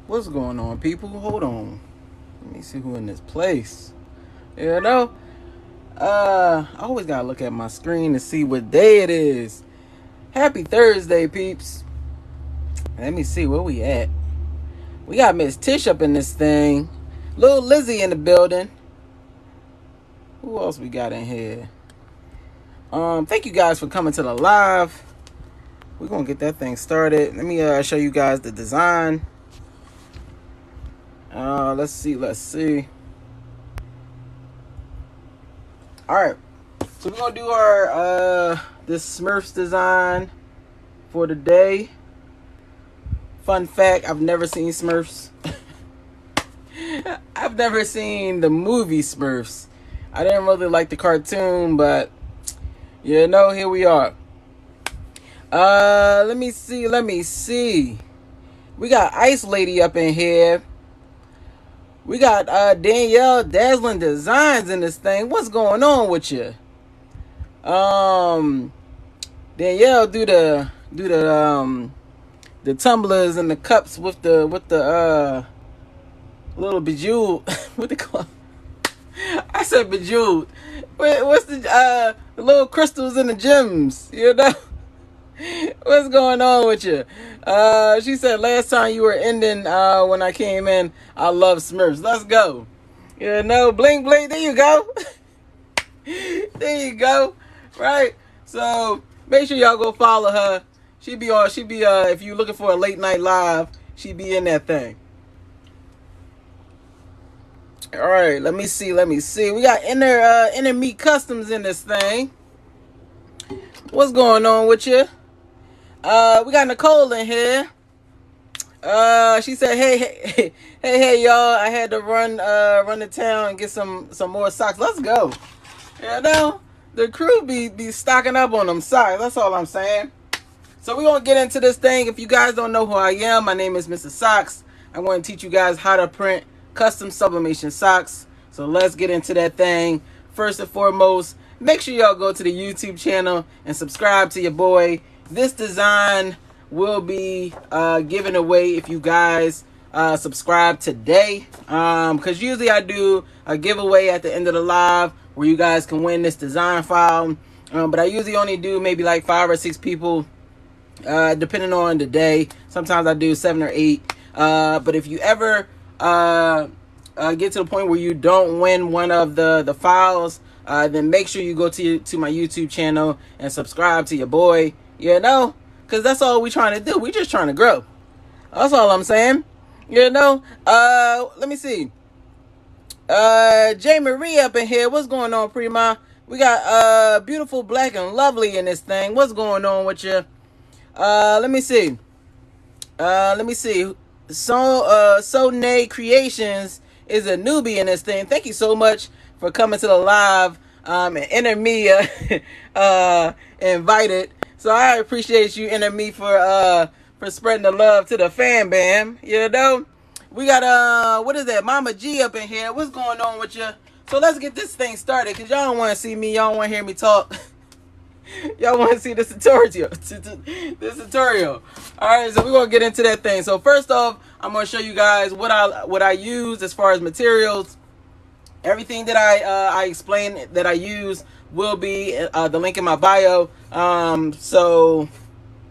What's going on, people? Hold on. Let me see who in this place. You know, I always gotta look at my screen to see what day it is. Happy Thursday, peeps. Let me see where we at. We got Miss Tish up in this thing. Little Lizzie in the building. Who else we got in here? Thank you guys for coming to the live. We're gonna get that thing started. Let me show you guys the design. Let's see. Alright. So we're gonna do our this Smurfs design for today. Fun fact, I've never seen Smurfs. I've never seen the movie Smurfs. I didn't really like the cartoon, but you know, here we are. Let me see. We got Ice Lady up in here. We got Danielle Dazzling Designs in this thing. What's going on with you? Danielle do the tumblers and the cups with the little bejeweled what they call. I said bejeweled. What's the little crystals and the gems? You know. What's going on with you? She said last time you were ending when I came in, I love Smurfs. Let's go. You know, bling bling. There you go. There you go. Right. So make sure y'all go follow her. She be if you're looking for a late night live, she be in that thing. All right. Let me see. We got Inner Meat Customs in this thing. What's going on with you? We got Nicole in here. She said, hey, y'all. I had to run to town and get some more socks. Let's go. You know, the crew be stocking up on them socks. That's all I'm saying. So we're going to get into this thing. If you guys don't know who I am, my name is Mr. Socks. I'm going to teach you guys how to print custom sublimation socks. So let's get into that thing. First and foremost, make sure y'all go to the YouTube channel and subscribe to your boy. This design will be given away if you guys subscribe today. Because usually I do a giveaway at the end of the live where you guys can win this design file. But I usually only do maybe like 5 or 6 people, depending on the day. Sometimes I do 7 or 8. But if you ever get to the point where you don't win one of the files, then make sure you go to my YouTube channel and subscribe to your boy. You know, because that's all we trying to do. We just trying to grow. That's all I'm saying. You know, let me see. J Marie up in here. What's going on, Prima? We got Beautiful Black and Lovely in this thing. What's going on with you? Let me see. So Nay Creations is a newbie in this thing. Thank you so much for coming to the live. And Inner Me invited. So I appreciate you, Inner Me, for spreading the love to the fan bam. You know, we got what is that, Mama G up in here. What's going on with you? So let's get this thing started, because y'all don't want to see me. Y'all don't want to hear me talk. Y'all want to see this tutorial. All right, so we're gonna get into that thing. So first off, I'm gonna show you guys what I use as far as materials. Everything that I explain that I use will be the link in my bio. So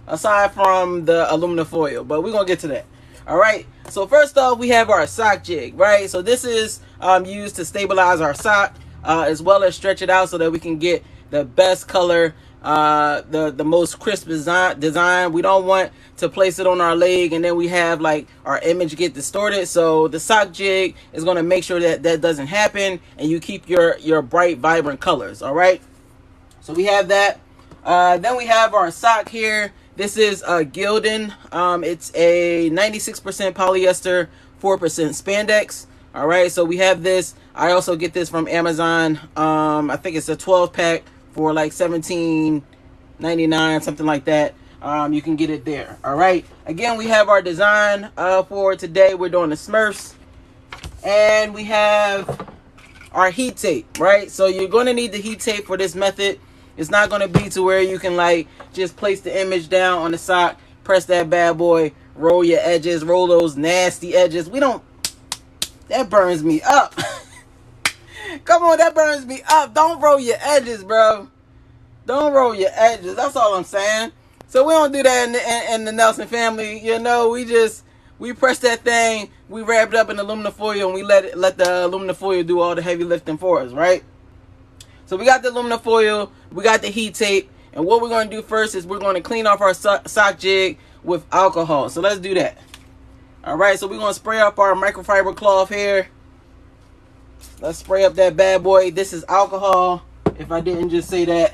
aside from the aluminum foil, but we're gonna get to that. All right. So first off, we have our sock jig, right? So this is used to stabilize our sock, as well as stretch it out so that we can get the best color, the most crisp design. We don't want to place it on our leg and then we have like our image get distorted. So the sock jig is going to make sure that that doesn't happen and you keep your bright, vibrant colors. All right. So we have that. Then we have our sock here. This is Gildan. It's a 96% polyester, 4% spandex. All right. So we have this. I also get this from Amazon. I think it's a 12 pack for like $17.99, something like that. You can get it there. All right. Again, we have our design for today. We're doing the Smurfs, and we have our heat tape, right? So you're going to need the heat tape for this method. It's not going to be to where you can like just place the image down on the sock, press that bad boy, roll your edges, roll those nasty edges. We don't, that burns me up. Come on, that burns me up. Don't roll your edges, bro. Don't roll your edges. That's all I'm saying. So we don't do that in the Nelson family. You know, we press that thing, we wrap it up in aluminum foil, and we let the aluminum foil do all the heavy lifting for us, right? So we got the aluminum foil, we got the heat tape, and what we're going to do first is we're going to clean off our sock jig with alcohol. So let's do that. All right, so we're going to spray up our microfiber cloth here. Let's spray up that bad boy. This is alcohol, if I didn't just say that.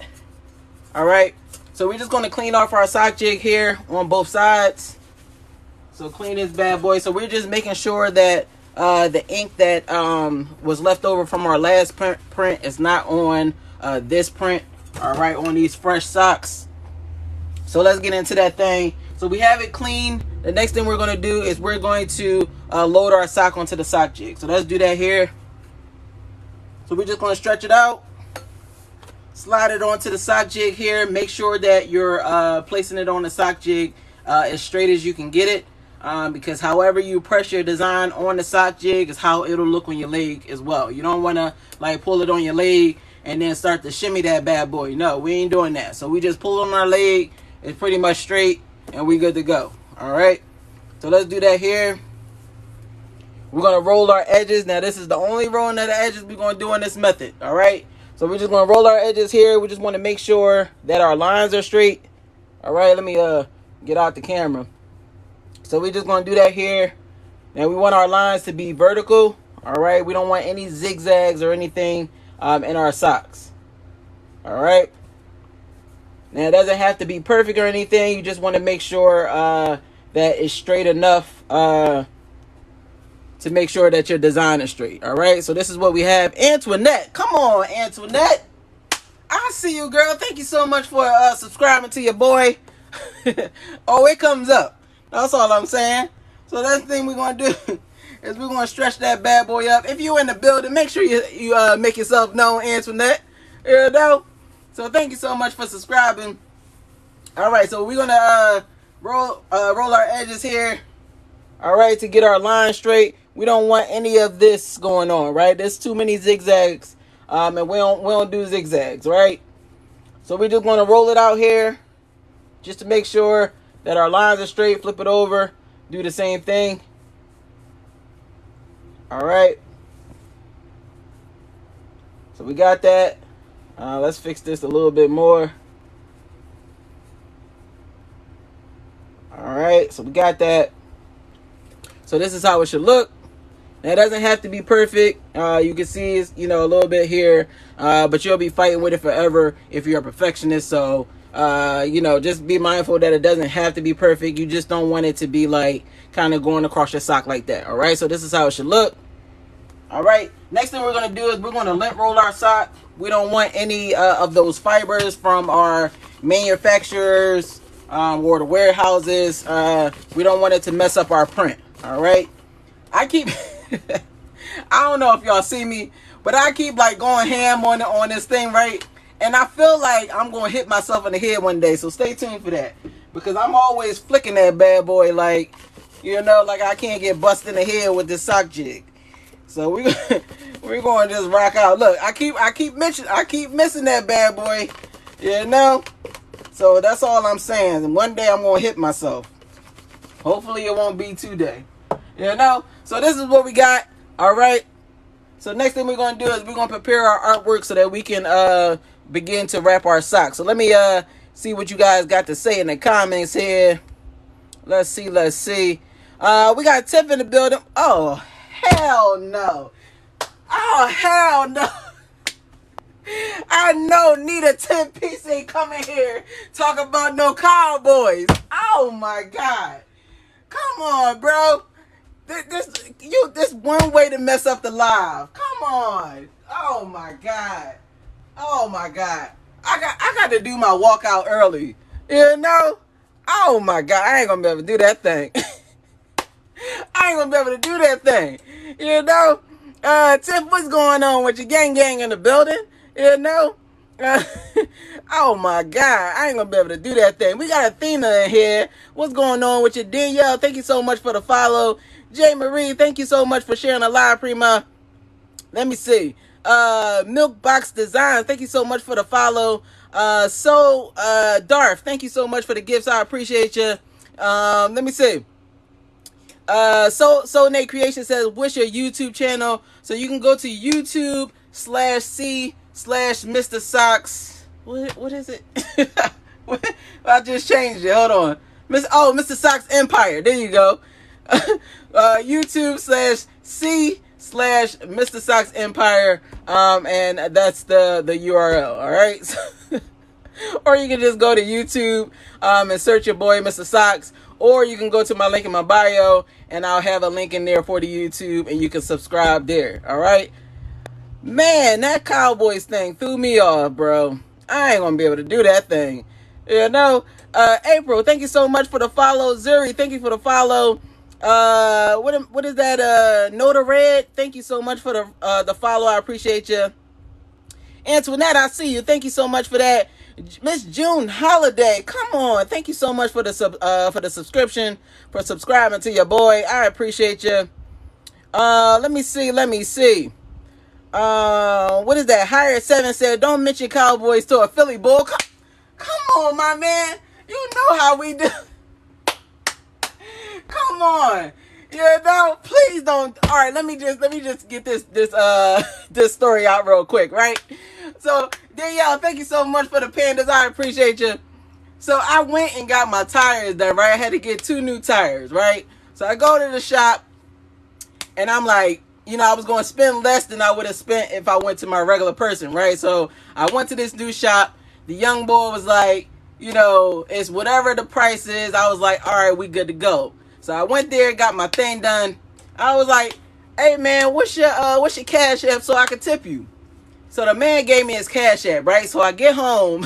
All right, so we're just going to clean off our sock jig here on both sides. So clean this bad boy. So we're just making sure that the ink that was left over from our last print is not on this print. All right, on these fresh socks. So let's get into that thing. So we have it clean. The next thing we're going to do is we're going to load our sock onto the sock jig. So let's do that here. So we're just going to stretch it out. Slide it onto the sock jig here. Make sure that you're placing it on the sock jig as straight as you can get it. Because however you press your design on the sock jig is how it'll look on your leg as well. You don't want to like pull it on your leg and then start to shimmy that bad boy. No, we ain't doing that. So we just pull it on our leg. It's pretty much straight and we good to go. All right. So let's do that here. We're going to roll our edges. Now this is the only rolling of the edges we're going to do in this method. All right. So we're just going to roll our edges here. We just want to make sure that our lines are straight. All right. Let me get out the camera. So we're just going to do that here. Now we want our lines to be vertical. All right. We don't want any zigzags or anything in our socks. All right. Now it doesn't have to be perfect or anything. You just want to make sure that it's straight enough to make sure that your design is straight. All right. So this is what we have. Antoinette. Come on, Antoinette. I see you, girl. Thank you so much for subscribing to your boy. Oh, it comes up. That's all I'm saying. So that's the thing we're going to do is we're going to stretch that bad boy up. If you're in the building, make sure you make yourself known, Antoinette. You know? So thank you so much for subscribing. All right, so we're going to roll our edges here. All right, to get our line straight. We don't want any of this going on, right? There's too many zigzags, and we don't do zigzags, right? So we're just going to roll it out here just to make sure that our lines are straight. Flip it over, do the same thing. All right. So we got that. Let's fix this a little bit more. All right, so we got that. So this is how it should look. Now it doesn't have to be perfect. You can see it's, a little bit here, but you'll be fighting with it forever if you're a perfectionist. So just be mindful that it doesn't have to be perfect. You just don't want it to be like kind of going across your sock like that. All right, so this is how it should look. All right, next thing we're going to do is we're going to lint roll our sock. We don't want any of those fibers from our manufacturers or the warehouses. We don't want it to mess up our print. All right, I keep I don't know if y'all see me, but I keep like going ham on this thing, right? And I feel like I'm going to hit myself in the head one day. So stay tuned for that. Because I'm always flicking that bad boy like, like I can't get busted in the head with this sock jig. So we're going to just rock out. Look, I keep missing that bad boy. So that's all I'm saying. And one day I'm going to hit myself. Hopefully it won't be today. So this is what we got. All right. So next thing we're going to do is we're going to prepare our artwork so that we can begin to wrap our socks. So let me see what you guys got to say in the comments here. Let's see. We got Tiff in the building. Oh, hell no. Oh, hell no. I know Nita 10-piece ain't coming here talking about no cowboys. Oh, my God. Come on, bro. This one way to mess up the live. Come on. Oh, my God. Oh my God. I got to do my walkout early. Oh my God. I ain't gonna be able to do that thing. I ain't gonna be able to do that thing. Tiff, what's going on with your gang in the building? Oh my God, I ain't gonna be able to do that thing. We got Athena in here. What's going on with you? Danielle, thank you so much for the follow. J. Marie, thank you so much for sharing a live, Prima. Let me see. Milk Box Design, thank you so much for the follow. Darth, thank you so much for the gifts. I appreciate you. Let me see. So Nate Creation says, what's your YouTube channel? So you can go to YouTube/C/Mr. Socks. What is it? I just changed it. Hold on. Mr. Socks Empire. There you go. YouTube/C/Mr. Socks Empire. And that's the URL. All right. Or you can just go to YouTube and search your boy Mr. Socks. Or you can go to my link in my bio, and I'll have a link in there for the YouTube, and you can subscribe there. All right, man, that Cowboys thing threw me off, bro. I ain't gonna be able to do that thing. You know, April, thank you so much for the follow. Zuri, thank you for the follow. What is that? Nota Red, thank you so much for the follow. I appreciate you. Antoinette, I see you. Thank you so much for that. Miss June Holiday, come on. Thank you so much for the subscription, for subscribing to your boy. I appreciate you. Let me see. What is that? Hired 7 said, don't mention Cowboys to a Philly Bull. Come on, my man. You know how we do. Come on. You know, please don't. All right, let me just get this story out real quick, right? So, Danielle, thank you so much for the pandas. I appreciate you. So, I went and got my tires done, right? I had to get 2 new tires, right? So, I go to the shop, and I'm like, you know, I was going to spend less than I would have spent if I went to my regular person, right? So, I went to this new shop. The young boy was like, you know, it's whatever the price is. I was like, all right, we good to go. So I went there, got my thing done. I was like, hey man, what's your cash app so I can tip you? So the man gave me his cash app, right? So I get home,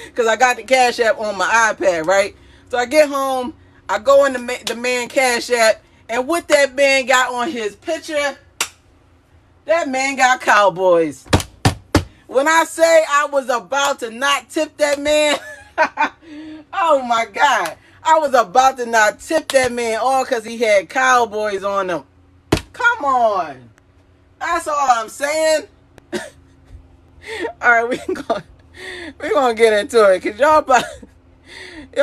because I got the cash app on my iPad, right? So I get home, I go in the man cash app, and what that man got on his picture, that man got Cowboys. When I say I was about to not tip that man, oh my God. I was about to not tip that man all because he had Cowboys on him. Come on. That's all I'm saying. All right, we're gonna get into it, because y'all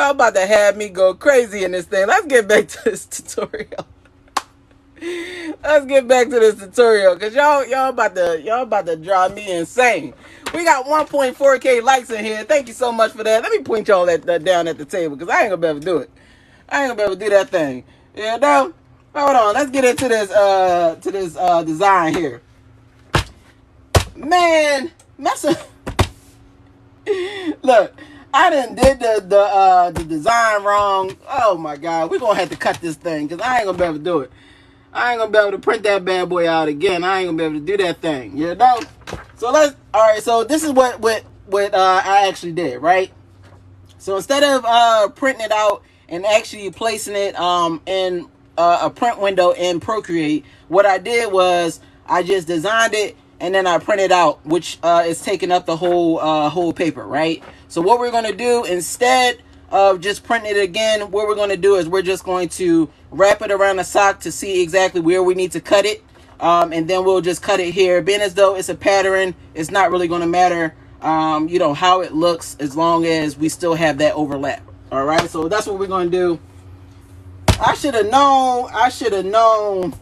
about to have me go crazy in this thing. Let's get back to this tutorial. Let's get back to this tutorial, because y'all about to drive me insane. We got 1.4K likes in here. Thank you so much for that. Let me point y'all that down at the table, because I ain't gonna be able to do it. I ain't gonna be able to do that thing. You know? Hold on. Let's get into this design here. Man, look, I done did the design wrong. Oh my God, we're gonna have to cut this thing, because I ain't gonna be able to do it. I ain't gonna be able to print that bad boy out again. I ain't gonna be able to do that thing. You know? So alright, so this is what I actually did, right? So instead of printing it out and actually placing it in a print window in Procreate, what I did was I just designed it and then I printed out, which is taking up the whole paper, right? So what we're gonna do, instead of just printing it again, what we're gonna do is we're just going to wrap it around the sock to see exactly where we need to cut it. And then we'll just cut it here. Being as though it's a pattern, it's not really going to matter, you know, how it looks, as long as we still have that overlap. All right, so that's what we're going to do. I should have known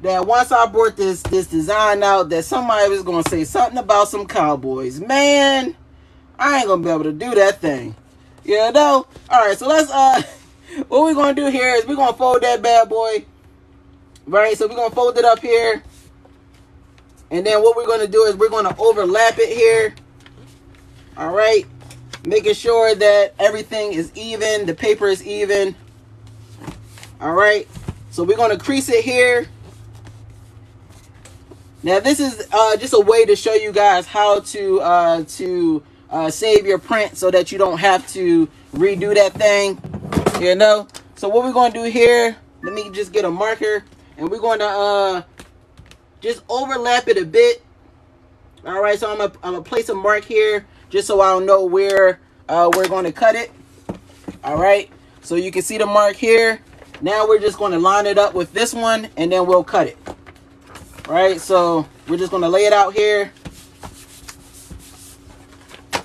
that once I brought this design out, that somebody was going to say something about some Cowboys. Man, I ain't going to be able to do that thing. You know? All right, so let's, what we're going to do here is we're going to fold that bad boy. Right, so we're going to fold it up here. And then what we're going to do is we're going to overlap it here. All right. Making sure that everything is even. The paper is even. All right. So we're going to crease it here. Now this is just a way to show you guys how to save your print so that you don't have to redo that thing. You know. So what we're going to do here, let me just get a marker. And we're going to just overlap it a bit. All right, so I'm gonna place a mark here just so I'll know where we're going to cut it. All right, so you can see the mark here. Now we're just going to line it up with this one, and then we'll cut it. All right, so we're just going to lay it out here.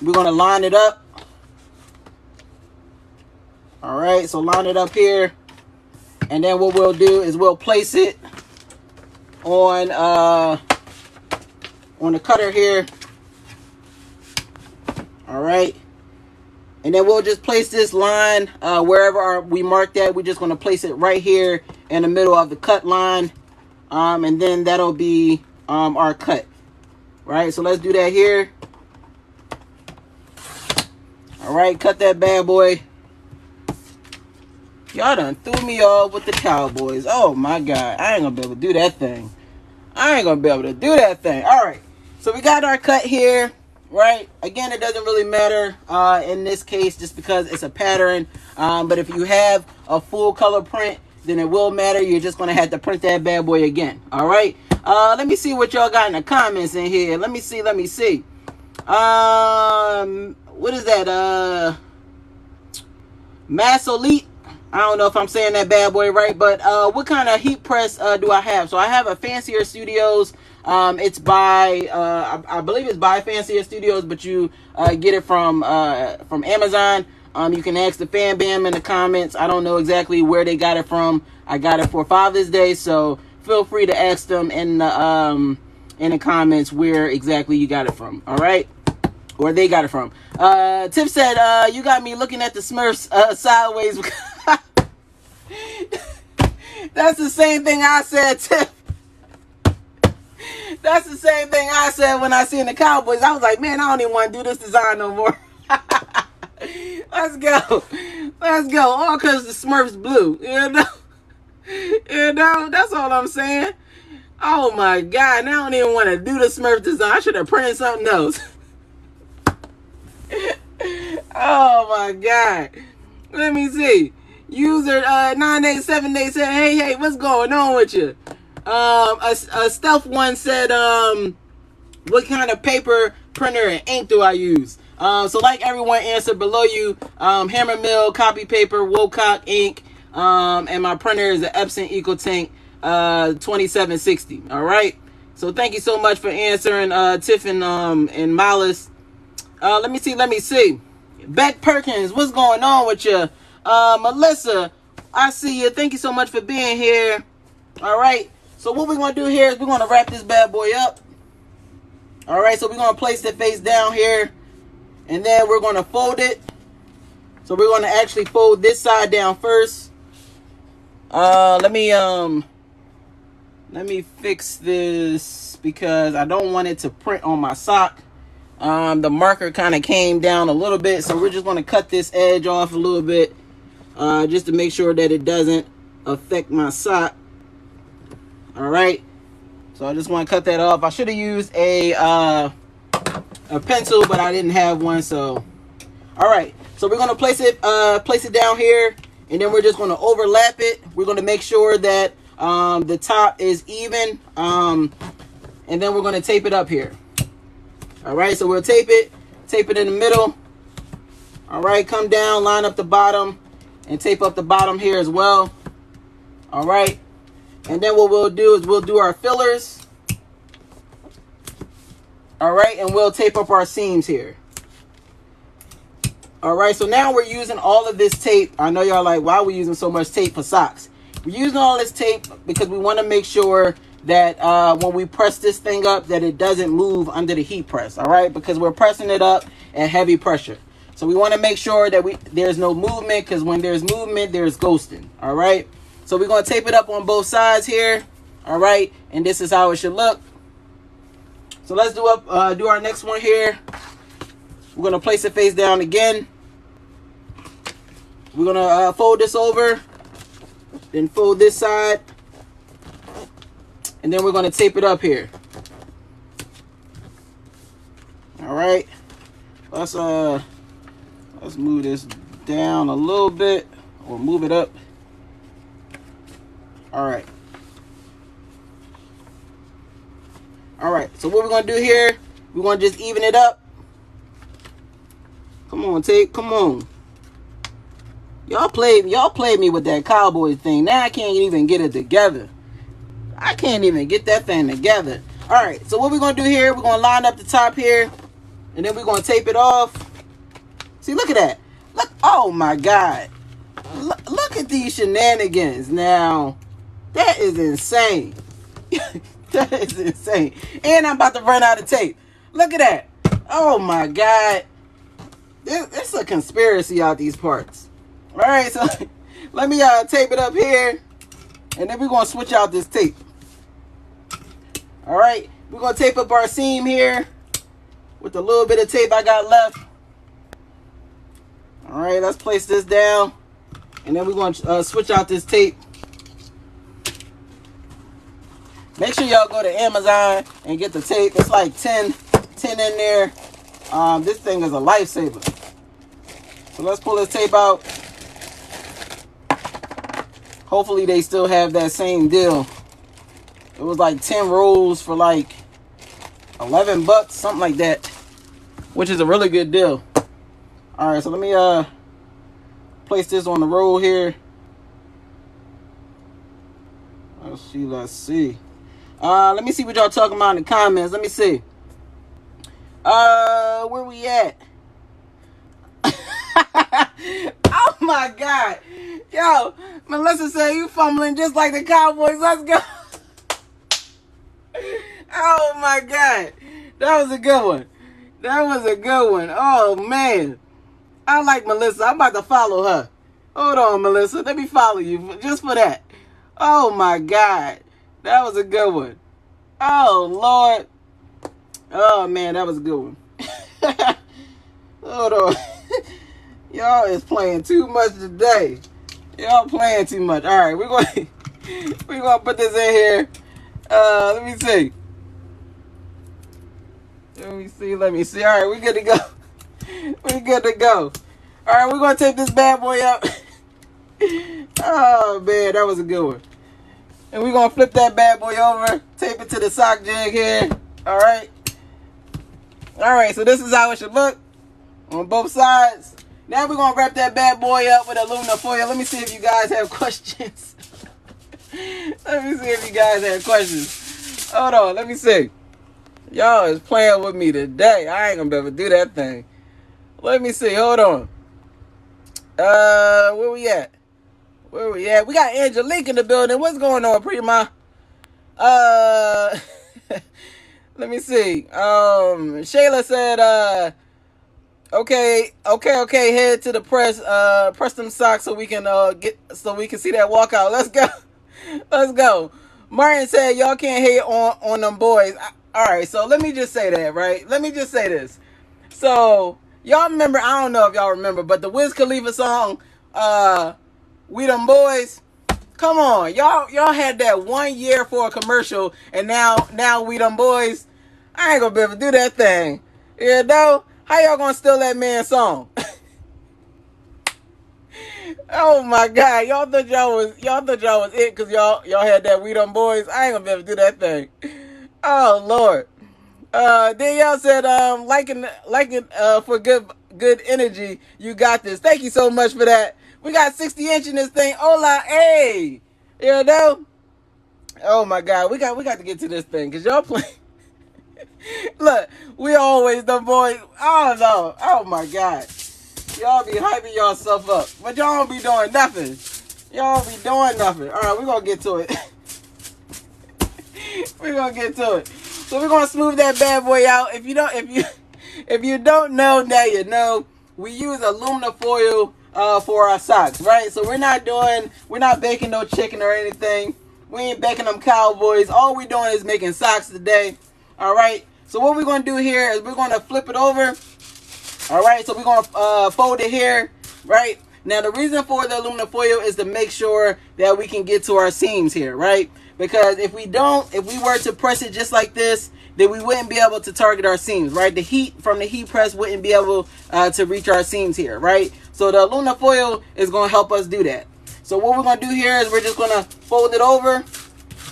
We're going to line it up. All right, so line it up here, and then what we'll do is we'll place it on the cutter here. All right, and then we'll just place this line wherever we marked that. We're just going to place it right here in the middle of the cut line, and then that'll be our cut. Right, so let's do that here. All right, cut that bad boy. Y'all done threw me off with the Cowboys. Oh my God, I ain't gonna be able to do that thing. I ain't gonna be able to do that thing. All right, so we got our cut here. Right, again, it doesn't really matter in this case just because it's a pattern, but if you have a full color print, then it will matter. You're just gonna have to print that bad boy again. All right, let me see what y'all got in the comments in here. Let me see. What is that? Mass Elite. I don't know if I'm saying that bad boy right, but what kind of heat press do I have? So I have a Fancier Studios. It's by I believe it's by Fancier Studios, but you get it from Amazon. You can ask the Fan Bam in the comments. I don't know exactly where they got it from. I got it for Father's Day, so feel free to ask them in the comments where exactly you got it from. All right, where they got it from. Tiff said you got me looking at the Smurfs sideways. That's the same thing I said, Tiff. That's the same thing I said when I seen the Cowboys. I was like, man, I don't even want to do this design no more. Let's go. All because the Smurfs blue. You know, that's all I'm saying. Oh my God, now I don't even want to do the Smurf design. I should have printed something else. Oh my God. Let me see. User 987 said, hey, what's going on with you? A Stealth one said, what kind of paper, printer, and ink do I use? So like everyone answered below you, Hammer Mill, copy paper, Wocock ink, and my printer is an Epson EcoTank 2760. All right. So thank you so much for answering, Tiff and Malice. Let me see. Beck Perkins, what's going on with you? Melissa, I see you. Thank you so much for being here. All right. So what we're going to do here is we're going to wrap this bad boy up. All right. So we're going to place it face down here. And then we're going to fold it. So we're going to actually fold this side down first. Let me fix this because I don't want it to print on my sock. The marker kind of came down a little bit. So we're just going to cut this edge off a little bit. Just to make sure that it doesn't affect my sock. All right, so I just want to cut that off. I should have used a pencil, but I didn't have one. So, all right, so we're gonna place it down here, and then we're just gonna overlap it. We're gonna make sure that the top is even, and then we're gonna tape it up here. All right, so we'll tape it in the middle. All right, come down, line up the bottom, and tape up the bottom here as well. All right. And then what we'll do is we'll do our fillers. All right. And we'll tape up our seams here. All right. So now we're using all of this tape. I know y'all like, why are we using so much tape for socks? We're using all this tape because we want to make sure that when we press this thing up, that it doesn't move under the heat press. All right. Because we're pressing it up at heavy pressure. So we want to make sure that there's no movement, because when there's movement, there's ghosting. All right. So we're going to tape it up on both sides here. All right. And this is how it should look. So let's do our next one here. We're going to place it face down again. We're going to fold this over. Then fold this side. And then we're going to tape it up here. All right. Let's move this down a little bit, or move it up. All right, so what we're going to do here, We're going to just even it up. Come on, tape. Come on. Y'all played me with that cowboy thing. Now I can't even get it together. I can't even get that thing together. All right, so what we're going to do here, we're going to line up the top here, and then we're going to tape it off. See, look at that. Look, oh my God. Look at these shenanigans. Now, that is insane. That is insane. And I'm about to run out of tape. Look at that. Oh my God. There's a conspiracy out these parts. All right, so let me tape it up here, and then we're going to switch out this tape. All right, we're going to tape up our seam here with the little bit of tape I got left. All right, let's place this down, and then we're going to switch out this tape. Make sure y'all go to Amazon and get the tape. It's like 10 in there. This thing is a lifesaver. So let's pull this tape out. Hopefully they still have that same deal. It was like 10 rolls for like $11, something like that, which is a really good deal. All right, so let me place this on the roll here. Let's see. Let me see what y'all talking about in the comments. Let me see. Where we at? Oh my God. Yo, Melissa said you fumbling just like the Cowboys. Let's go. Oh my God. That was a good one. That was a good one. Oh man. I like Melissa. I'm about to follow her. Hold on, Melissa. Let me follow you just for that. Oh my God. That was a good one. Oh Lord. Oh man, that was a good one. Hold on. Y'all is playing too much today. Y'all playing too much. All right, we're gonna put this in here. Let me see. Let me see. All right, we're good to go. We're good to go. All right, we're gonna tape this bad boy up. Oh man, that was a good one. And we're gonna flip that bad boy over, tape it to the sock jig here. All right. All right, so this is how it should look on both sides. Now we're going to wrap that bad boy up with aluminum foil. Let me see if you guys have questions. Let me see if you guys have questions. Hold on, let me see. Y'all is playing with me today. I ain't going to be able to do that thing. Let me see, hold on. Where we at? We got Angelique in the building. What's going on, Prima? Let me see. Shayla said, okay, head to the press them socks so we can see that walkout. Let's go. Martin said y'all can't hate on them boys. All right, so let me just say that, right? Let me just say this. So y'all remember? I don't know if y'all remember, but the Wiz Khalifa song, "We Them Boys." Come on, y'all had that 1 year for a commercial, and now we them boys. I ain't gonna be able to do that thing. You know? How y'all gonna steal that man's song? Oh my God, y'all thought y'all was it because y'all had that we them boys. I ain't gonna be able to do that thing. Oh Lord. Then y'all said liking for good energy. You got this. Thank you so much for that. We got 60 inch in this thing. Hola, hey. You know? Oh my God, we got to get to this thing because y'all play. Look, we always the boys. Oh no. Oh my God. Y'all be hyping yourself up. But y'all don't be doing nothing. Y'all be doing nothing. Alright, we're gonna get to it. We're gonna get to it. So we're gonna smooth that bad boy out. If you don't know, now you know. We use aluminum foil for our socks, right? So we're not baking no chicken or anything. We ain't baking them cowboys. All we're doing is making socks today. Alright. So what we're gonna do here is we're gonna flip it over. Alright, so we're gonna fold it here, right? Now the reason for the aluminum foil is to make sure that we can get to our seams here, right? Because if we were to press it just like this, then we wouldn't be able to target our seams, right? The heat from the heat press wouldn't be able to reach our seams here, right? So the aluminum foil is going to help us do that. So what we're going to do here is we're just going to fold it over,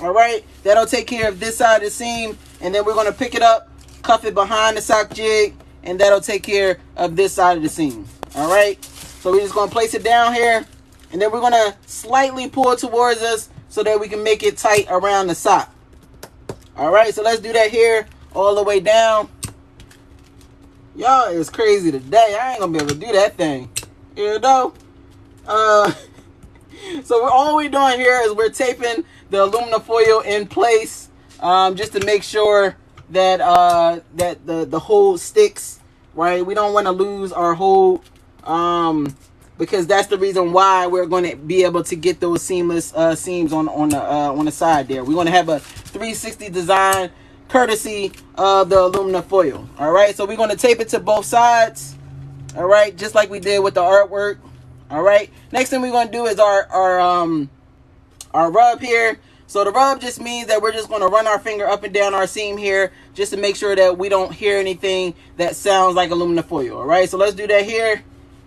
all right? That'll take care of this side of the seam, and then we're going to pick it up cuff it behind the sock jig, and that'll take care of this side of the seam. All right, so we're just going to place it down here, and then we're going to slightly pull it towards us so that we can make it tight around the sock. All right, so let's do that here all the way down. Y'all is crazy today. I ain't gonna be able to do that thing, you know. So all we're doing here is we're taping the aluminum foil in place, just to make sure that that the hold sticks, right? We don't want to lose our hold, because that's the reason why we're going to be able to get those seamless seams on the side there. We want to have a 360 design, courtesy of the aluminum foil. All right, so we're going to tape it to both sides. All right, just like we did with the artwork. All right, next thing we're going to do is our rub here. So the rub just means that we're just going to run our finger up and down our seam here, just to make sure that we don't hear anything that sounds like aluminum foil. All right, so let's do that here.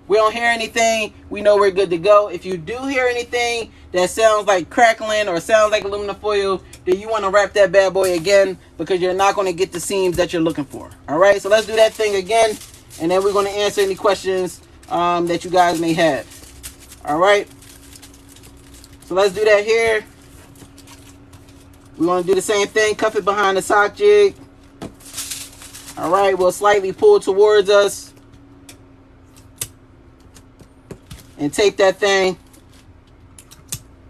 We don't hear anything, we know we're good to go. If you do hear anything that sounds like crackling or sounds like aluminum foil, then you want to wrap that bad boy again, because you're not going to get the seams that you're looking for. All right, so let's do that thing again, and then we're going to answer any questions that you guys may have. All right, so let's do that here. We're going to do the same thing, cuff it behind the sock jig. All right, we'll slightly pull towards us and tape that thing.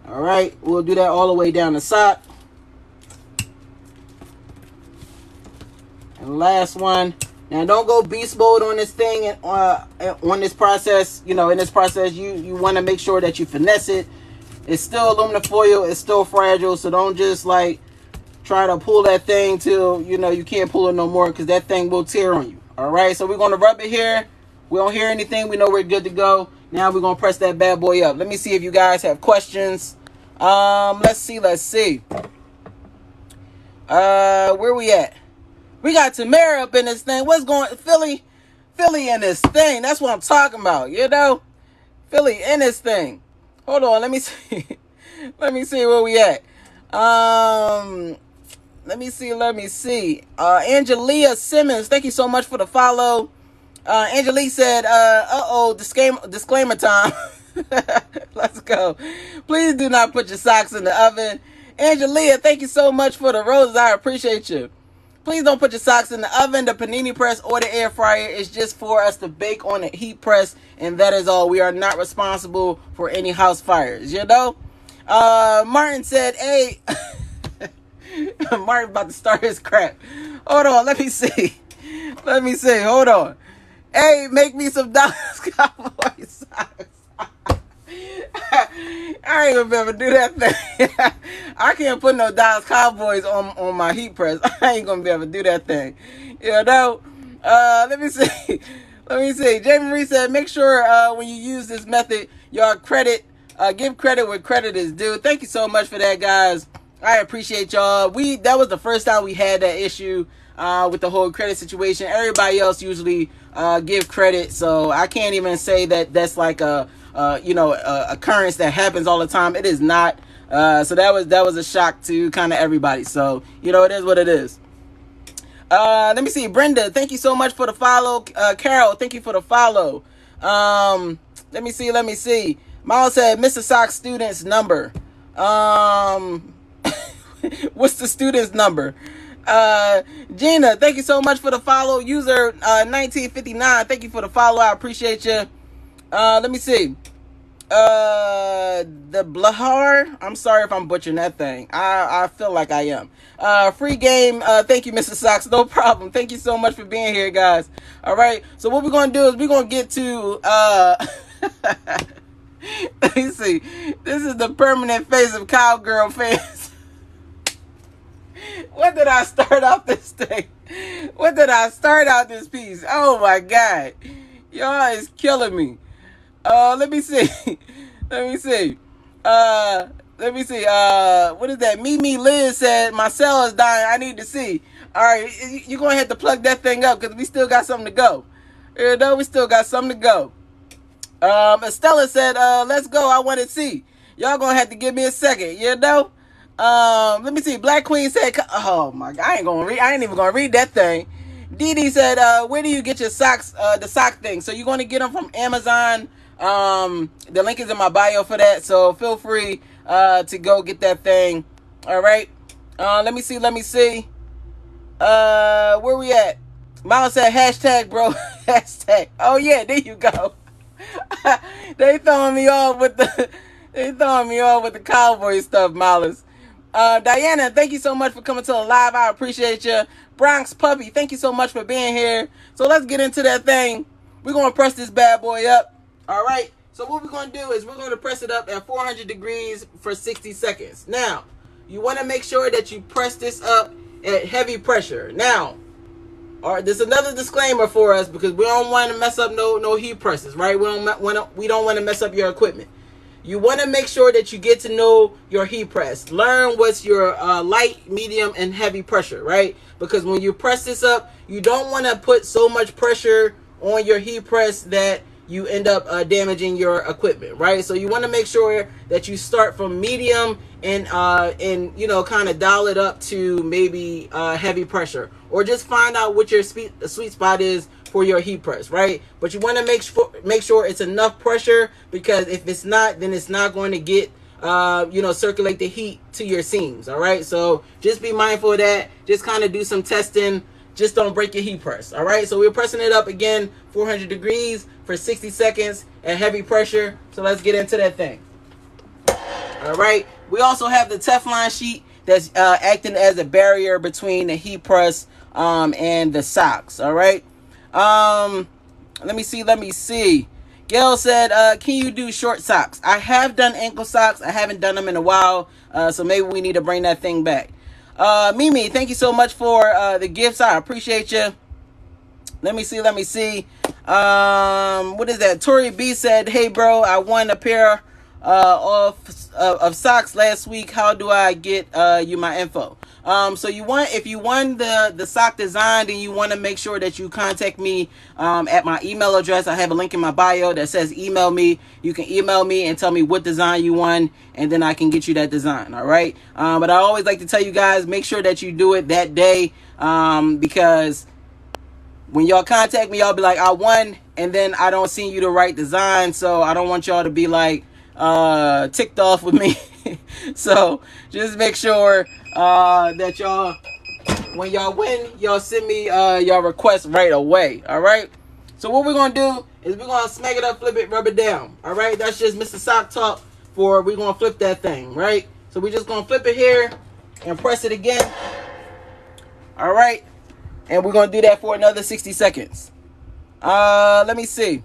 All right, we'll do that all the way down the sock. And last one. Now, don't go beast mode on this thing, on this process. You know, in this process, you want to make sure that you finesse it. It's still aluminum foil. It's still fragile, so don't just like try to pull that thing till you can't pull it no more, because that thing will tear on you. All right, so we're going to rub it here. We don't hear anything. We know we're good to go. Now we're going to press that bad boy up. Let me see if you guys have questions. Let's see. Where we at? We got Tamara up in this thing. What's going Philly in this thing? That's what I'm talking about, Philly in this thing. Hold on, let me see. Let me see where we at. Let me see. Angelia Simmons, thank you so much for the follow. Angelique said, disclaimer time. Let's go. Please do not put your socks in the oven. Angelia, thank you so much for the roses. I appreciate you. Please don't put your socks in the oven, the panini press, or the air fryer. It's just for us to bake on the heat press, and that is all. We are not responsible for any house fires, Martin said, hey, Martin about to start his crap. Hold on, let me see. Hold on. Hey, make me some Dallas Cowboy socks. I ain't gonna be able to do that thing. I can't put no Dallas Cowboys on my heat press. I ain't gonna be able to do that thing. Let me see. Jamie Marie said, make sure when you use this method, y'all give credit where credit is due. Thank you so much for that, guys. I appreciate y'all. That was the first time we had that issue with the whole credit situation. Everybody else usually give credit, so I can't even say that that's like a occurrence that happens all the time. It is not. So that was a shock to kind of everybody. So it is what it is. Let me see. Brenda, thank you so much for the follow. Carol, thank you for the follow. Let me see. Miles said, Mr. Sock student's number. What's the student's number? Gina, thank you so much for the follow. User 1959, thank you for the follow. I appreciate you. Let me see. The Blahar, I'm sorry if I'm butchering that thing. I feel like I am. Free game, thank you, Mr. Sox. No problem. Thank you so much for being here, guys. All right, so what we're going to do is we're going to get to, let me see. This is the permanent face of cowgirl fans. When did I start out this thing? When did I start out this piece? Oh my God. Y'all is killing me. Let me see. What is that? Mimi Liz said, my cell is dying. I need to see. All right, you're going to have to plug that thing up because we still got something to go. We still got something to go. Estella said, let's go. I want to see. Y'all going to have to give me a second, Let me see. Black Queen said, oh my God, I ain't even going to read that thing. Dee Dee said, where do you get your socks, the sock thing? So you're going to get them from Amazon. The link is in my bio for that. So feel free to go get that thing. All right. Let me see. Where we at? Miles said hashtag, bro. Hashtag. Oh yeah, there you go. They throwing me off with the cowboy stuff, Miles. Diana, thank you so much for coming to the live. I appreciate you. Bronx Puppy, thank you so much for being here. So let's get into that thing. We're gonna press this bad boy up. All right. So what we're gonna do is we're gonna press it up at 400 degrees for 60 seconds. Now, you want to make sure that you press this up at heavy pressure. Now, all right, there's another disclaimer for us because we don't want to mess up no heat presses, right? We don't want to mess up your equipment. You want to make sure that you get to know your heat press. Learn what's your light, medium, and heavy pressure, right? Because when you press this up, you don't want to put so much pressure on your heat press that you end up damaging your equipment, right? So you want to make sure that you start from medium and you know, kind of dial it up to maybe heavy pressure, or just find out what your sweet spot is for your heat press, right? But you want to make sure it's enough pressure, because if it's not, then it's not going to get you know, circulate the heat to your seams. All right, so just be mindful of that. Just kind of do some testing. Just don't break your heat press. All right, so we're pressing it up again, 400 degrees for 60 seconds at heavy pressure. So let's get into that thing. All right, we also have the Teflon sheet that's acting as a barrier between the heat press and the socks. All right, let me see. Gail said, can you do short socks? I have done ankle socks. I haven't done them in a while, so maybe we need to bring that thing back. Mimi, thank you so much for the gifts. I appreciate you. Let me see. What is that? Tori B said, hey bro, I won a pair of socks last week. How do I get you my info? So if you won the sock design, then you want to make sure that you contact me at my email address. I have a link in my bio that says email me. You can email me and tell me what design you won, and then I can get you that design. All right. But I always like to tell you guys, make sure that you do it that day, because when y'all contact me, y'all be like, I won, and then I don't see you the right design. So I don't want y'all to be like ticked off with me. So just make sure that y'all, when y'all win, y'all send me y'all request right away. All right, so what we're gonna do is we're gonna smack it up, flip it, rub it down. All right, that's just Mr. Sock Talk for we're gonna flip that thing, right? So we're just gonna flip it here and press it again. All right, and we're gonna do that for another 60 seconds. Let me see.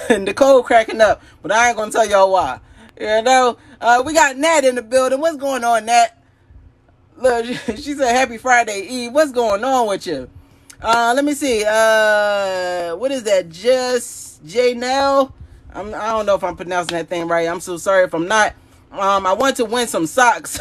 Nicole cracking up, but I ain't gonna tell y'all why. You know, we got Nat in the building. What's going on, Nat? Look, she said happy Friday Eve. What's going on with you? Let me see. What is that? Just Janelle? I don't know if I'm pronouncing that thing right. I'm so sorry if I'm not. I want to win some socks.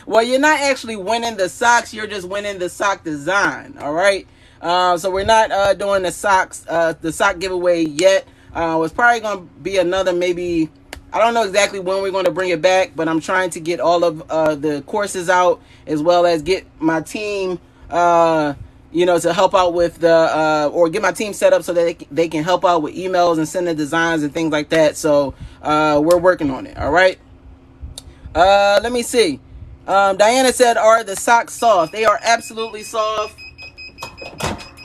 Well, you're not actually winning the socks. You're just winning the sock design. All right. So we're not doing the sock giveaway yet. It's probably going to be another, maybe, I don't know exactly when we're going to bring it back, but I'm trying to get all of the courses out, as well as get my team, you know, to help out with or get my team set up so that they can help out with emails and send the designs and things like that. So we're working on it. All right. Let me see. Diana said, are the socks soft? They are absolutely soft.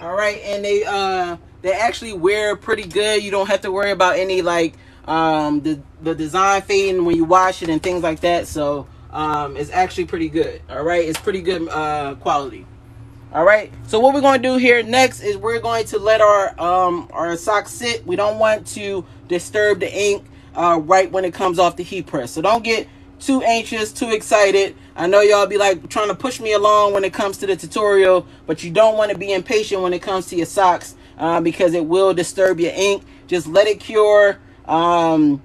All right, and they actually wear pretty good. You don't have to worry about any like the design fading when you wash it and things like that. So it's actually pretty good. All right, it's pretty good quality. All right, so what we're going to do here next is we're going to let our socks sit. We don't want to disturb the ink right when it comes off the heat press. So don't get too anxious, too excited. I know y'all be like trying to push me along when it comes to the tutorial, but you don't want to be impatient when it comes to your socks because it will disturb your ink. Just let it cure so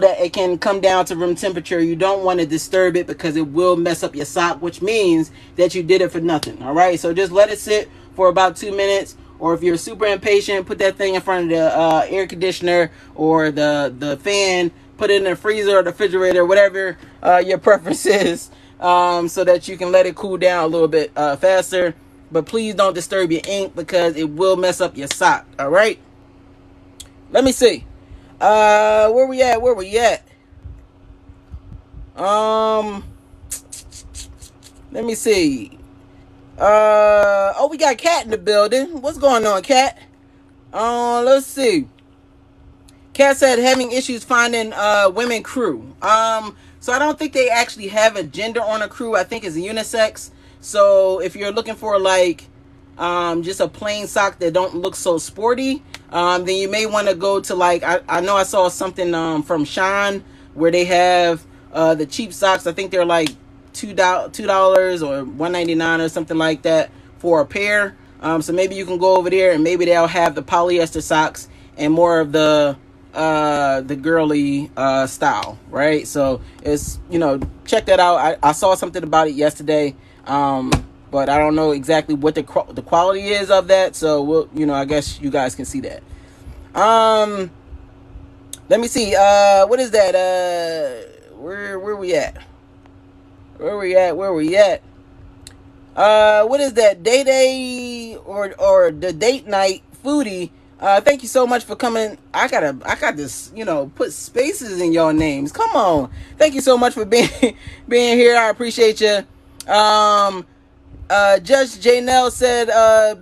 that it can come down to room temperature. You don't want to disturb it because it will mess up your sock, which means that you did it for nothing. All right, so just let it sit for about 2 minutes. Or if you're super impatient, put that thing in front of the air conditioner or the fan. Put it in the freezer or the refrigerator, whatever your preference is. so that you can let it cool down a little bit faster. But please don't disturb your ink because it will mess up your sock. All right. Let me see. Where we at? Let me see. Oh, we got Cat in the building. What's going on, Cat? Let's see. Cat said having issues finding women crew. So I don't think they actually have a gender on a crew. I think it's unisex. So if you're looking for like just a plain sock that don't look so sporty, then you may want to go to like I know I saw something from Sean where they have the cheap socks. I think they're like $2 or $1.99 or something like that for a pair. So maybe you can go over there and maybe they'll have the polyester socks and more of the girly style, right? So it's, check that out. I saw something about it yesterday, but I don't know exactly what the quality is of that. So we'll, I guess you guys can see that. Let me see. What is that? Where we at? Where we at? What is that? Day or the date night foodie? Thank you so much for coming. I got this, put spaces in your names. Come on. Thank you so much for being here. I appreciate you. Judge Janelle said,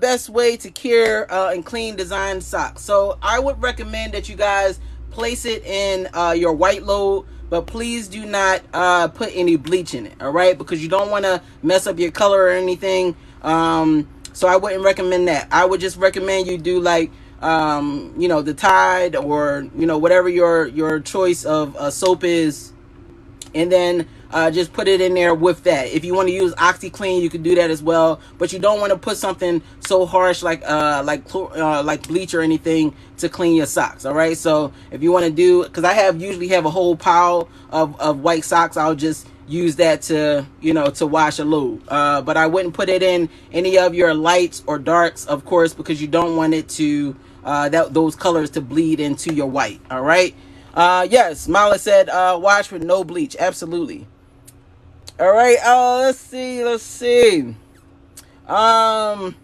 best way to cure and clean design socks. So I would recommend that you guys place it in your white load, but please do not put any bleach in it. All right. Because you don't want to mess up your color or anything. So I wouldn't recommend that. I would just recommend you do like, the Tide or, whatever your choice of soap is. And then just put it in there with that. If you want to use OxyClean, you can do that as well. But you don't want to put something so harsh like bleach or anything to clean your socks. All right. So if you want to do, because I usually have a whole pile of white socks, I'll just use that to wash a load. But I wouldn't put it in any of your lights or darks, of course, because you don't want it to those colors to bleed into your white. All right. Yes, Mala said wash with no bleach. Absolutely. All right. Let's see. Oh,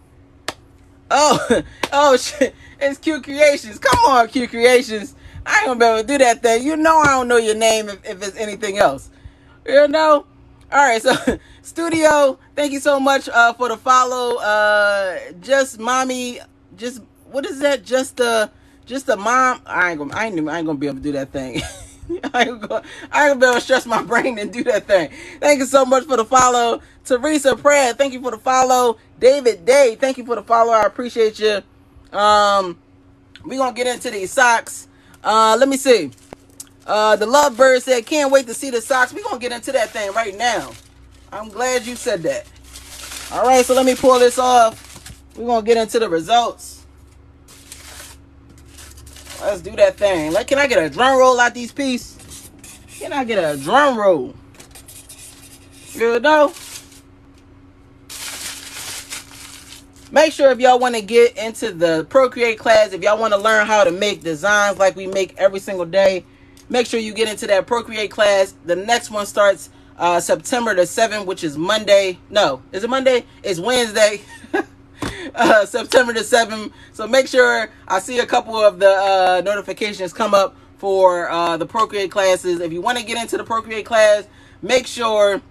shit. It's Q Creations. Come on, Q Creations. I ain't gonna be able to do that thing. I don't know your name if it's anything else. All right. So, Studio, thank you so much for the follow. What is that? Just the mom. I ain't gonna be able to do that thing. I ain't gonna be able to stress my brain and do that thing. Thank you so much for the follow. Teresa Pratt, thank you for the follow. David Day, thank you for the follow. I appreciate you. We gonna get into these socks. Let me see. The Lovebird said, can't wait to see the socks. We gonna get into that thing right now. I'm glad you said that. All right, so let me pull this off. We're gonna get into the results. Let's do that thing. Can I get a drum roll out these pieces? Can I get a drum roll? Make sure if y'all want to get into the Procreate class, if y'all want to learn how to make designs like we make every single day, make sure you get into that Procreate class. The next one starts September the 7th, which is Monday. No, is it Monday? It's Wednesday. September the 7th. So make sure I see a couple of the notifications come up for the Procreate classes. If you want to get into the Procreate class, make sure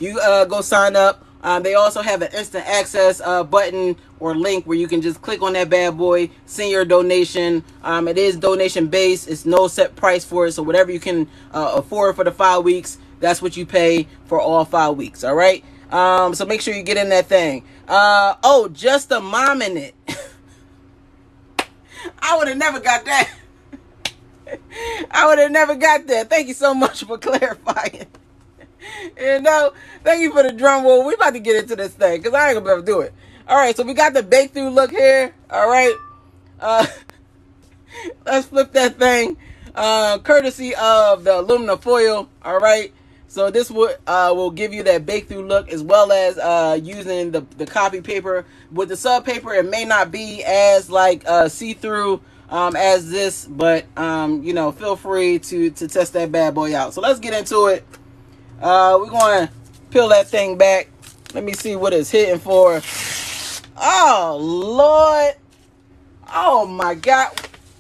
you go sign up. They also have an instant access button or link where you can just click on that bad boy, send your donation. It is donation based. It's no set price for it. So whatever you can afford for the 5 weeks, that's what you pay for all 5 weeks. All right. So make sure you get in that thing. Just a mom in it. I would have never got that. Thank you so much for clarifying. Thank you for the drum roll. We about to get into this thing because I ain't gonna be able to do it. All right, so we got the bake through look here. All right, let's flip that thing, courtesy of the aluminum foil. All right, so this will give you that bake through look as well as using the copy paper. With the sub paper, it may not be as see through as this, but feel free to test that bad boy out. So let's get into it. We're going to peel that thing back. Let me see what it's hitting for. Oh, Lord. Oh, my God.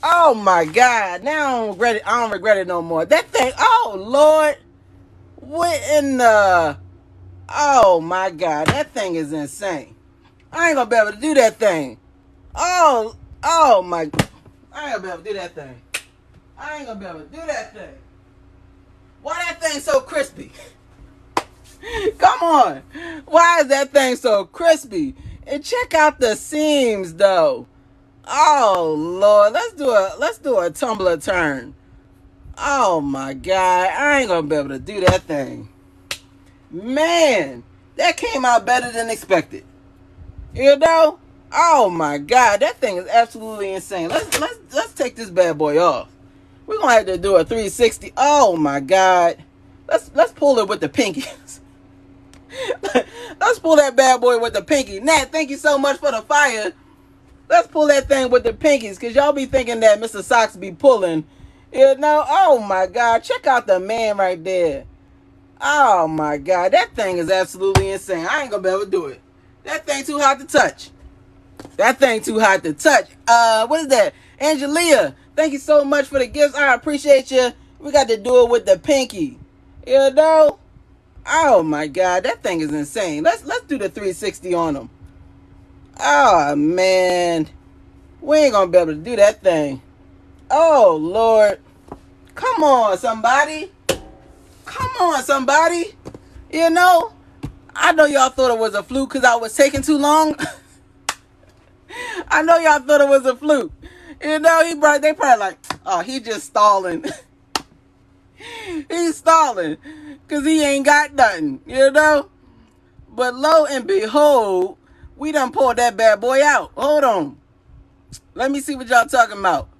Oh, my God. Now I don't regret it. I don't regret it no more. That thing. Oh, Lord. What in the... Oh, my God. That thing is insane. I ain't gonna be able to do that thing. Oh, my... I ain't gonna be able to do that thing. I ain't gonna be able to do that thing. Why that thing so crispy? Come on. Why is that thing so crispy? And check out the seams though. Oh Lord, let's do a tumbler turn. Oh my God, I ain't gonna be able to do that thing. Man, that came out better than expected. You know? Oh my God, that thing is absolutely insane. Let's take this bad boy off. We're gonna have to do a 360. Oh my God. Let's pull it with the pinkies. Let's pull that bad boy with the pinky. Nat, thank you so much for the fire. Let's pull that thing with the pinkies, because y'all be thinking that Mr. Socks be pulling. You know, oh my God. Check out the man right there. Oh my God. That thing is absolutely insane. I ain't gonna be able to do it. That thing too hot to touch. That thing too hot to touch. What is that? Angelia, thank you so much for the gifts. I appreciate you. We got to do it with the pinky. You know? Oh my God, that thing is insane. Let's do the 360 on him. Oh man, we ain't gonna be able to do that thing. Oh Lord, come on somebody, come on somebody. You know, I know y'all thought it was a fluke because I was taking too long. I know y'all thought it was a fluke. You know, they probably like, oh, he just stalling. He's stalling because he ain't got nothing, you know. But lo and behold, we done pulled that bad boy out. Hold on. Let me see what y'all talking about.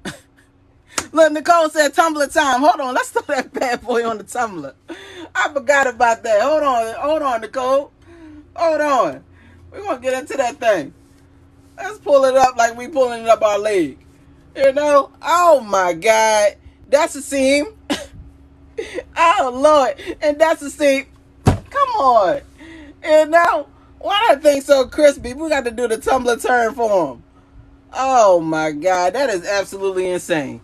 Look, Nicole said tumbler time. Hold on, let's throw that bad boy on the tumbler. I forgot about that. Hold on, Nicole. Hold on. We're going to get into that thing. Let's pull it up like we pulling it up our leg. You know? Oh, my God. That's a seam. Oh, Lord. And that's a seam. Come on. You know? Why that thing so crispy? We got to do the tumbler turn for him. Oh, my God. That is absolutely insane.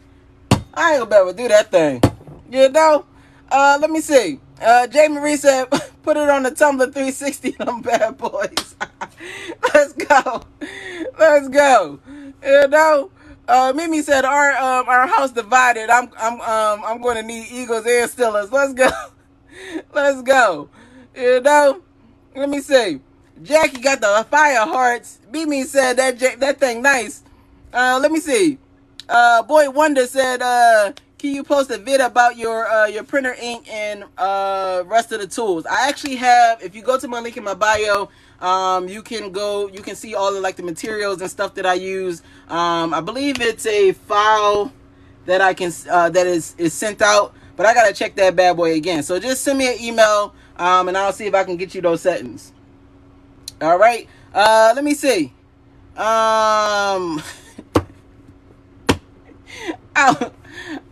I ain't gonna be able to do that thing. You know? Let me see. J. Marie said, put it on the Tumblr 360 on them bad boys. Let's go. Let's go. You know? Mimi said our house divided. I'm going to need Eagles and Steelers. Let's go. Let's go. You know? Let me see. Jackie got the fire hearts. Mimi said that thing nice. Let me see. Boy Wonder said, can you post a vid about your printer ink and rest of the tools? I actually have. If you go to my link in my bio, you can see all of like the materials and stuff that I use. I believe it's a file that I can that is sent out, but I gotta check that bad boy again. So just send me an email, and I'll see if I can get you those settings. All right. Let me see.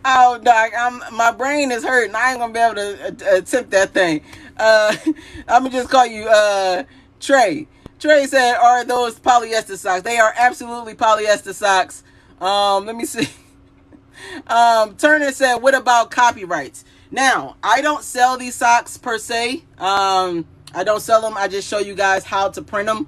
Oh, Doc, my brain is hurting. I ain't gonna be able to attempt that thing. I'm gonna just call you Trey. Trey said, "Are those polyester socks?" They are absolutely polyester socks. Let me see. Turner said, "What about copyrights?" Now, I don't sell these socks per se. I don't sell them. I just show you guys how to print them.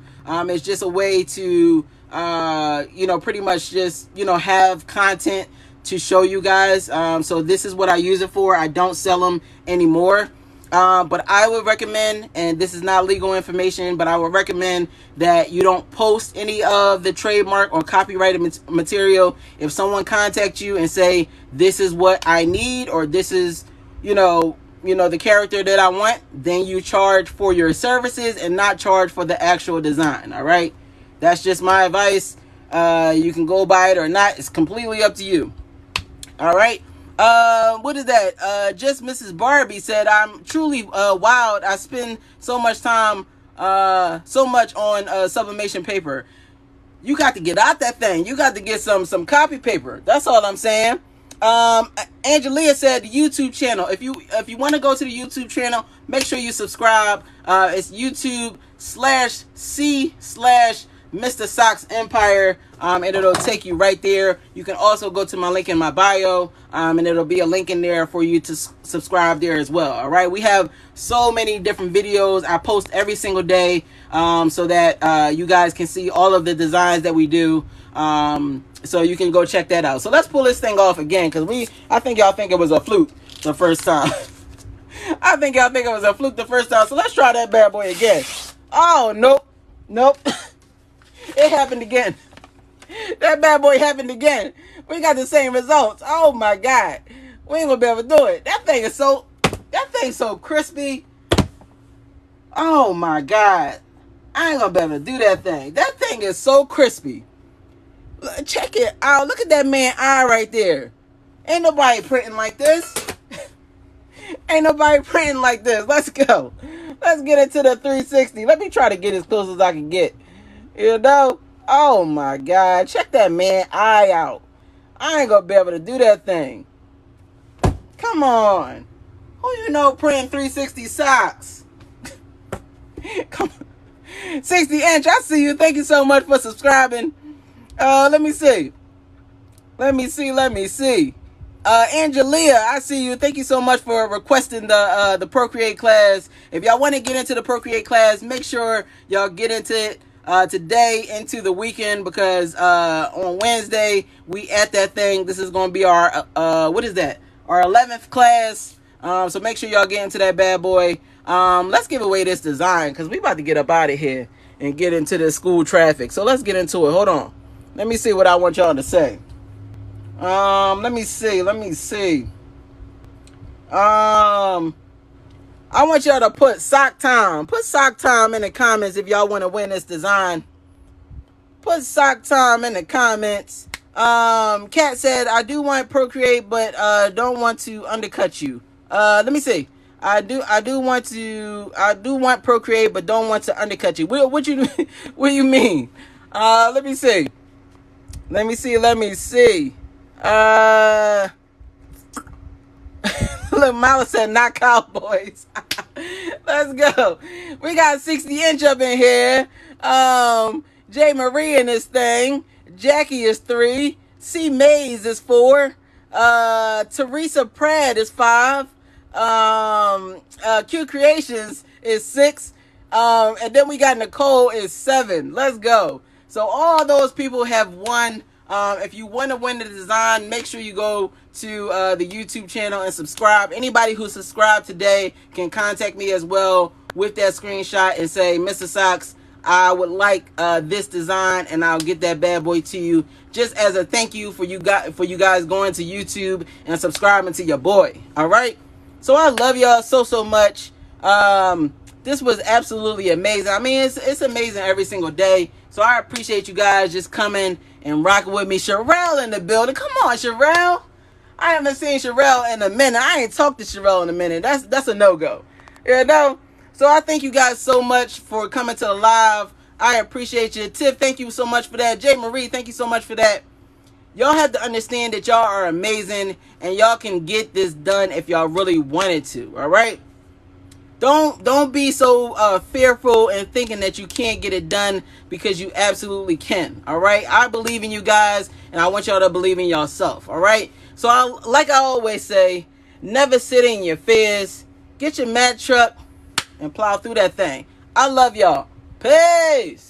It's just a way to, pretty much just, have content to show you guys. So this is what I use it for. I don't sell them anymore. But I would recommend, and this is not legal information, but I would recommend that you don't post any of the trademark or copyrighted material. If someone contacts you and say, this is what I need, or this is, the character that I want, then you charge for your services and not charge for the actual design. All right. That's just my advice. You can go by it or not. It's completely up to you. All right. What is that? Just Mrs. Barbie said, I'm truly wild. I spend so much time, so much on sublimation paper. You got to get out that thing. You got to get some copy paper. That's all I'm saying. Angelia said the YouTube channel. If you want to go to the YouTube channel, make sure you subscribe. It's YouTube/C/Mr. Socks Empire, and it'll take you right there. You can also go to my link in my bio, and it'll be a link in there for you to subscribe there as well. All right, we have so many different videos. I post every single day, so that you guys can see all of the designs that we do. So you can go check that out. So let's pull this thing off again, because I think y'all think it was a fluke the first time. I think y'all think it was a fluke the first time. So let's try that bad boy again. Oh, nope. Nope. It happened again. That bad boy happened again. We got the same results. Oh my God. We ain't gonna be able to do it. That thing's so crispy. Oh my God. I ain't gonna be able to do that thing. That thing is so crispy. Check it out. Look at that man eye right there. Ain't nobody printing like this. Ain't nobody printing like this. Let's go. Let's get into the 360. Let me try to get as close as I can get. You know? Oh my God. Check that man eye out. I ain't gonna be able to do that thing. Come on. Who you know printing 360 socks? Come on. 60 inch. I see you. Thank you so much for subscribing. Let me see. Angelia, I see you. Thank you so much for requesting the Procreate class. If y'all want to get into the Procreate class, make sure y'all get into it today, into the weekend, because on Wednesday we at that thing. This is going to be our what is that? Our 11th class. So make sure y'all get into that bad boy. Let's give away this design, because we about to get up out of here and get into the school traffic. So let's get into it. Hold on. Let me see what I want y'all to say. Let me see. I want y'all to put sock time. Put sock time in the comments if y'all want to win this design. Put sock time in the comments. Kat said, I do want Procreate, but don't want to undercut you. Let me see. I do want Procreate, but don't want to undercut you. What do you mean? Let me see. Look, Mala said not Cowboys. Let's go. We got 60 inch up in here. J Marie in this thing. Jackie is 3. C Mays is 4. Teresa Pratt is 5. Q Creations is 6. And then we got Nicole is 7. Let's go. So all those people have won. If you want to win the design, make sure you go to the YouTube channel and subscribe. Anybody who subscribed today can contact me as well with that screenshot and say, Mr. Socks, I would like this design, and I'll get that bad boy to you, just as a thank you for you guys going to YouTube and subscribing to your boy. All right. So I love y'all so much. This was absolutely amazing. I mean, it's amazing every single day. So I appreciate you guys just coming and rocking with me. Sherelle in the building. Come on, Sherelle. I haven't seen Sherelle in a minute. I ain't talked to Sherelle in a minute. That's a no-go. You know? So I thank you guys so much for coming to the live. I appreciate you. Tiff, thank you so much for that. J Marie, thank you so much for that. Y'all have to understand that y'all are amazing, and y'all can get this done if y'all really wanted to. All right? Don't be so fearful and thinking that you can't get it done, because you absolutely can. All right? I believe in you guys, and I want y'all to believe in yourself. All right? So like I always say, never sit in your fears. Get your mat truck and plow through that thing. I love y'all. Peace.